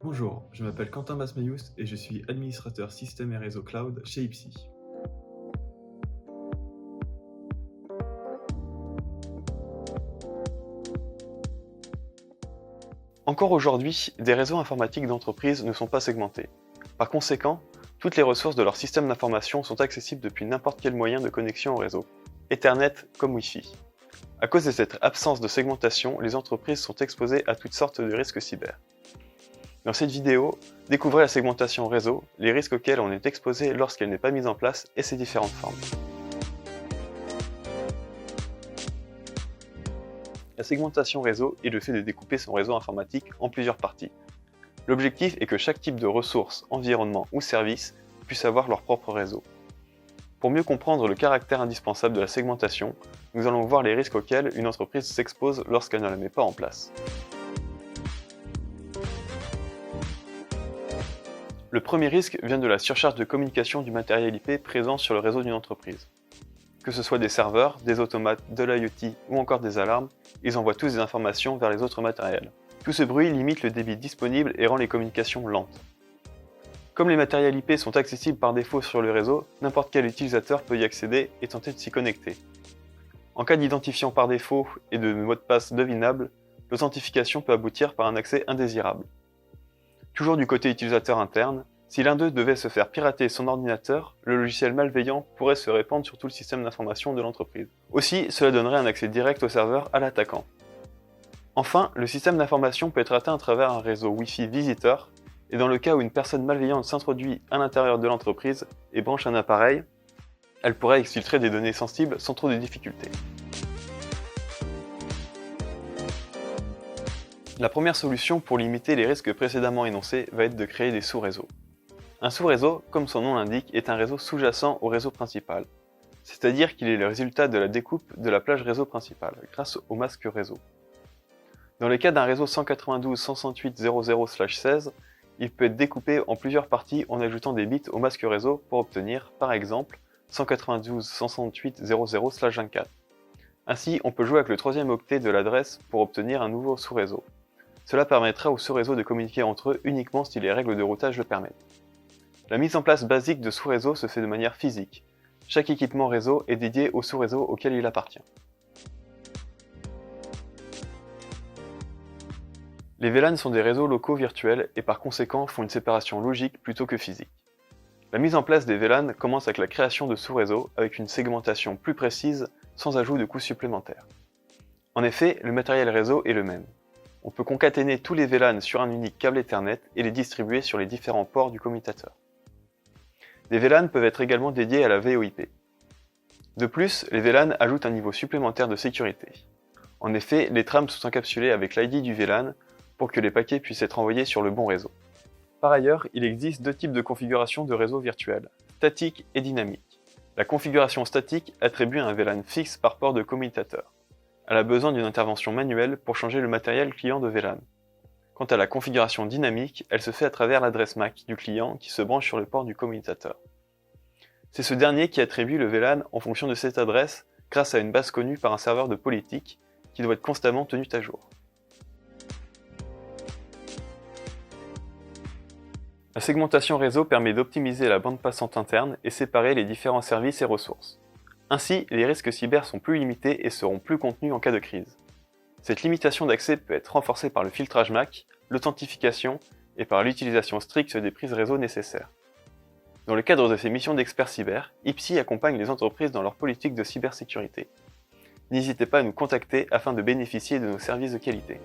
Bonjour, je m'appelle Quentin Masmayous et je suis administrateur système et réseau cloud chez Ipsi. Encore aujourd'hui, des réseaux informatiques d'entreprise ne sont pas segmentés. Par conséquent, toutes les ressources de leur système d'information sont accessibles depuis n'importe quel moyen de connexion au réseau, Ethernet comme Wi-Fi. À cause de cette absence de segmentation, les entreprises sont exposées à toutes sortes de risques cyber. Dans cette vidéo, découvrez la segmentation réseau, les risques auxquels on est exposé lorsqu'elle n'est pas mise en place et ses différentes formes. La segmentation réseau est le fait de découper son réseau informatique en plusieurs parties. L'objectif est que chaque type de ressources, environnement ou service puisse avoir leur propre réseau. Pour mieux comprendre le caractère indispensable de la segmentation, nous allons voir les risques auxquels une entreprise s'expose lorsqu'elle ne la met pas en place. Le premier risque vient de la surcharge de communication du matériel IP présent sur le réseau d'une entreprise. Que ce soit des serveurs, des automates, de l'IoT ou encore des alarmes, ils envoient tous des informations vers les autres matériels. Tout ce bruit limite le débit disponible et rend les communications lentes. Comme les matériels IP sont accessibles par défaut sur le réseau, n'importe quel utilisateur peut y accéder et tenter de s'y connecter. En cas d'identifiant par défaut et de mot de passe devinable, l'authentification peut aboutir par un accès indésirable. Toujours du côté utilisateur interne, si l'un d'eux devait se faire pirater son ordinateur, le logiciel malveillant pourrait se répandre sur tout le système d'information de l'entreprise. Aussi, cela donnerait un accès direct au serveur à l'attaquant. Enfin, le système d'information peut être atteint à travers un réseau Wi-Fi visiteur, et dans le cas où une personne malveillante s'introduit à l'intérieur de l'entreprise et branche un appareil, elle pourrait exfiltrer des données sensibles sans trop de difficultés. La première solution pour limiter les risques précédemment énoncés va être de créer des sous-réseaux. Un sous-réseau, comme son nom l'indique, est un réseau sous-jacent au réseau principal, c'est-à-dire qu'il est le résultat de la découpe de la plage réseau principale, grâce au masque réseau. Dans le cas d'un réseau 192.168.0.0/16, il peut être découpé en plusieurs parties en ajoutant des bits au masque réseau pour obtenir, par exemple, 192.168.0.0/24. Ainsi, on peut jouer avec le troisième octet de l'adresse pour obtenir un nouveau sous-réseau. Cela permettra aux sous-réseaux de communiquer entre eux uniquement si les règles de routage le permettent. La mise en place basique de sous-réseaux se fait de manière physique. Chaque équipement réseau est dédié au sous-réseau auquel il appartient. Les VLAN sont des réseaux locaux virtuels et par conséquent font une séparation logique plutôt que physique. La mise en place des VLAN commence avec la création de sous-réseaux avec une segmentation plus précise sans ajout de coûts supplémentaires. En effet, le matériel réseau est le même. On peut concaténer tous les VLAN sur un unique câble Ethernet et les distribuer sur les différents ports du commutateur. Des VLAN peuvent être également dédiés à la VoIP. De plus, les VLAN ajoutent un niveau supplémentaire de sécurité. En effet, les trames sont encapsulées avec l'ID du VLAN pour que les paquets puissent être envoyés sur le bon réseau. Par ailleurs, il existe deux types de configuration de réseau virtuel, statique et dynamique. La configuration statique attribue un VLAN fixe par port de commutateur. Elle a besoin d'une intervention manuelle pour changer le matériel client de VLAN. Quant à la configuration dynamique, elle se fait à travers l'adresse MAC du client qui se branche sur le port du commutateur. C'est ce dernier qui attribue le VLAN en fonction de cette adresse grâce à une base connue par un serveur de politique qui doit être constamment tenu à jour. La segmentation réseau permet d'optimiser la bande passante interne et séparer les différents services et ressources. Ainsi, les risques cyber sont plus limités et seront plus contenus en cas de crise. Cette limitation d'accès peut être renforcée par le filtrage MAC, l'authentification et par l'utilisation stricte des prises réseau nécessaires. Dans le cadre de ses missions d'experts cyber, Ipsi accompagne les entreprises dans leur politique de cybersécurité. N'hésitez pas à nous contacter afin de bénéficier de nos services de qualité.